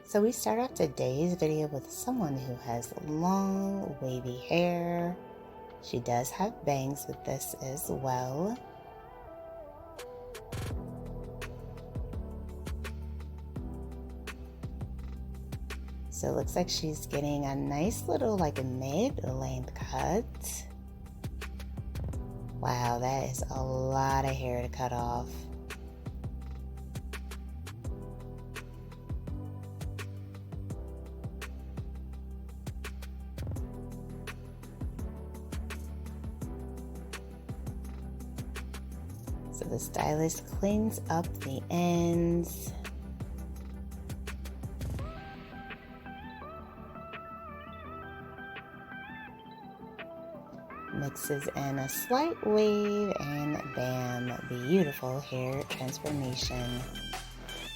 So we start off today's video with someone who has long wavy hair. She does have bangs with this as well. So it looks like she's getting a nice little like mid-length cut. Wow, that is a lot of hair to cut off. So the stylist cleans up the ends. Mixes in a slight wave and bam, beautiful hair transformation.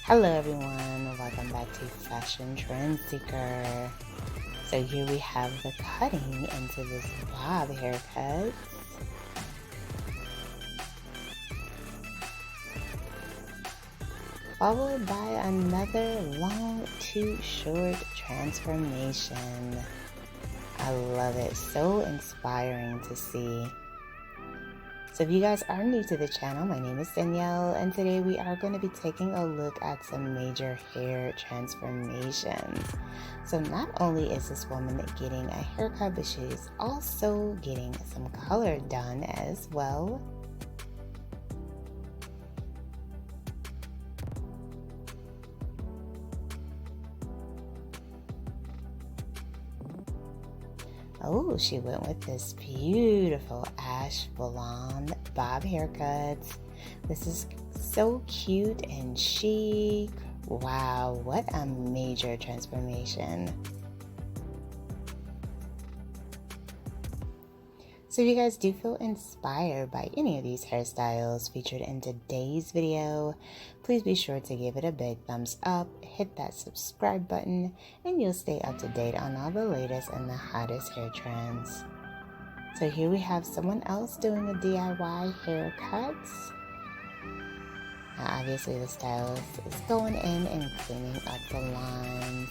Hello everyone, welcome back to Fashion Trend Seeker. So here we have the cutting into this bob haircut. Followed by another long to short transformation. I love it, so inspiring to see. So if you guys are new to the channel, my name is Danielle, and today we are going to be taking a look at some major hair transformations. So not only is this woman getting a haircut, but she's also getting some color done as well. Oh, she went with this beautiful ash blonde bob haircut. This is so cute and chic. Wow, what a major transformation. So if you guys do feel inspired by any of these hairstyles featured in today's video, please be sure to give it a big thumbs up, hit that subscribe button, and you'll stay up to date on all the latest and the hottest hair trends. So here we have someone else doing a DIY haircut. Now obviously the stylist is going in and cleaning up the lines.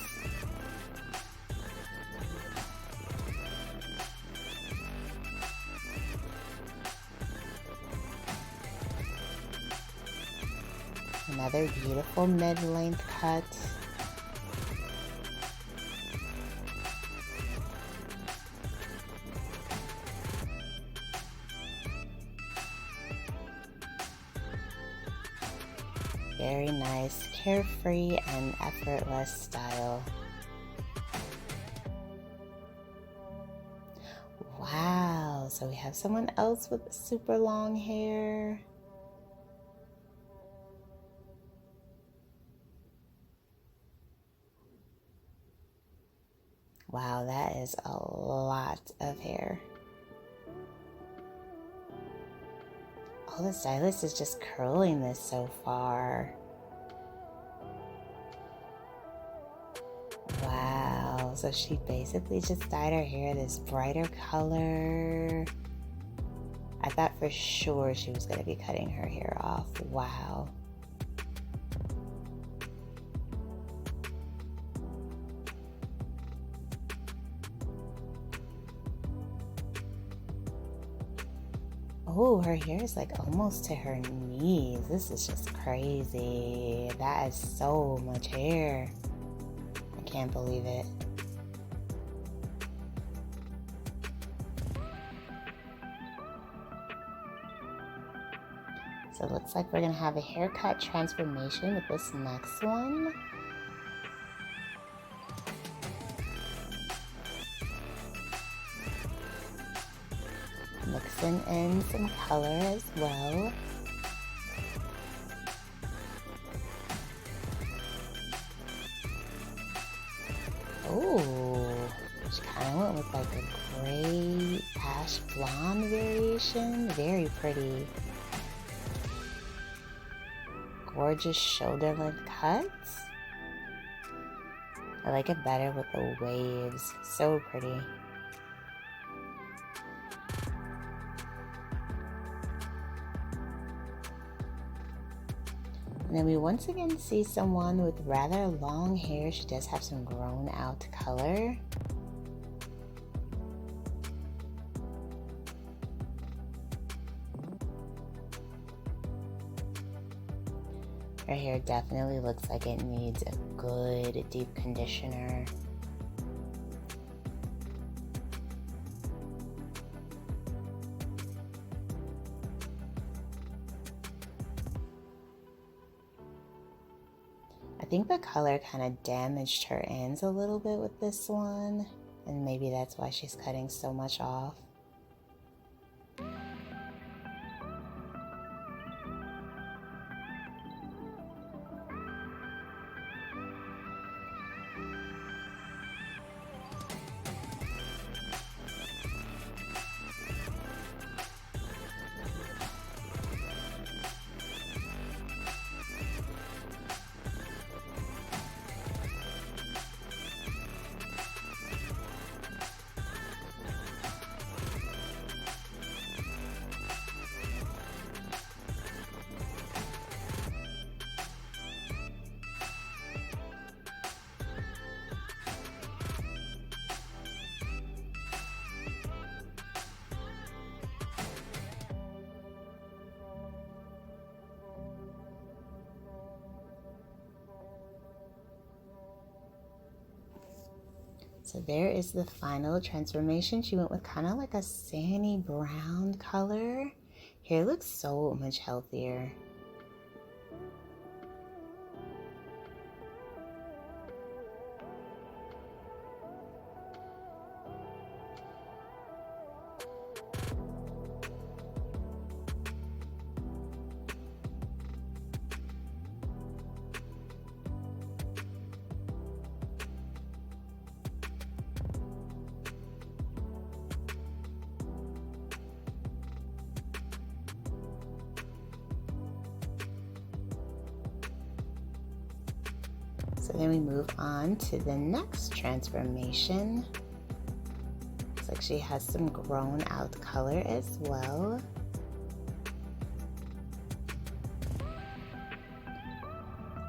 Another beautiful mid-length cut. Very nice, carefree and effortless style. Wow, so we have someone else with super long hair. Wow, that is a lot of hair. Oh, the stylist is just curling this so far. Wow, so she basically just dyed her hair this brighter color. I thought for sure she was going to be cutting her hair off. Wow. Oh, her hair is like almost to her knees. This is just crazy. That is so much hair. I can't believe it. So it looks like we're gonna have a haircut transformation with this next one. Mixing in some color as well. Oh, she kind of went with like a gray ash blonde variation. Very pretty. Gorgeous shoulder length cuts. I like it better with the waves. So pretty. And then we once again see someone with rather long hair. She does have some grown out color. Her hair definitely looks like it needs a good deep conditioner. I think the color kind of damaged her ends a little bit with this one, and maybe that's why she's cutting so much off. So there is the final transformation. She went with kind of like a sandy brown color. Hair looks so much healthier. So then we move on to the next transformation. Looks like she has some grown out color as well.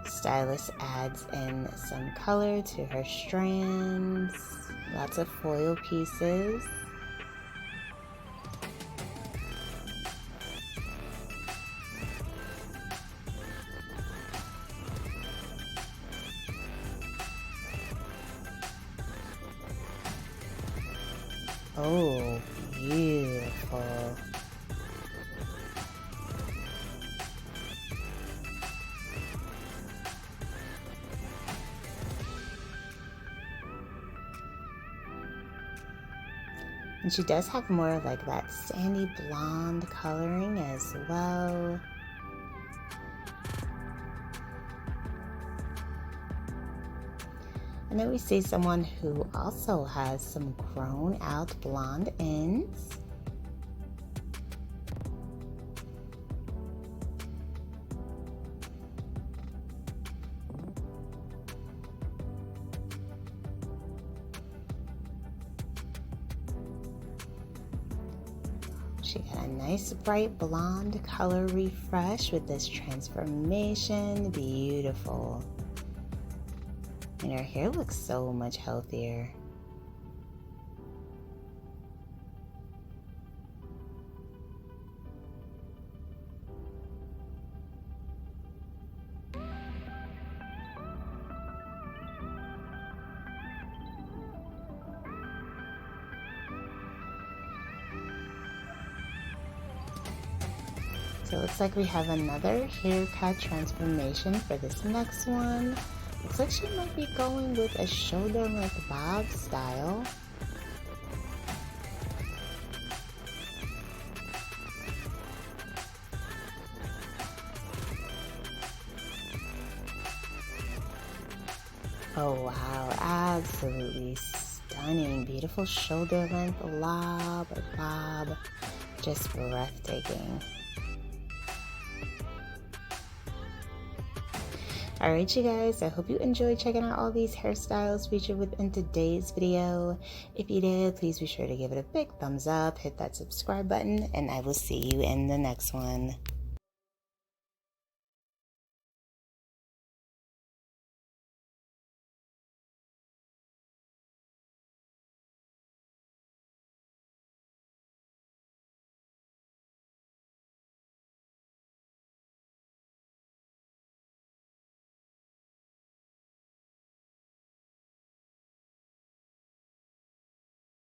Stylist adds in some color to her strands, lots of foil pieces. Oh, beautiful. And she does have more of like that sandy blonde coloring as well. And then we see someone who also has some grown out blonde ends. She got a nice bright blonde color refresh with this transformation. Beautiful. And her hair looks so much healthier. So it looks like we have another haircut transformation for this next one. Looks like she might be going with a shoulder length bob style. Oh wow, absolutely stunning. Beautiful shoulder length lob or bob. Just breathtaking. Alright you guys, I hope you enjoyed checking out all these hairstyles featured within today's video. If you did, please be sure to give it a big thumbs up, hit that subscribe button, and I will see you in the next one.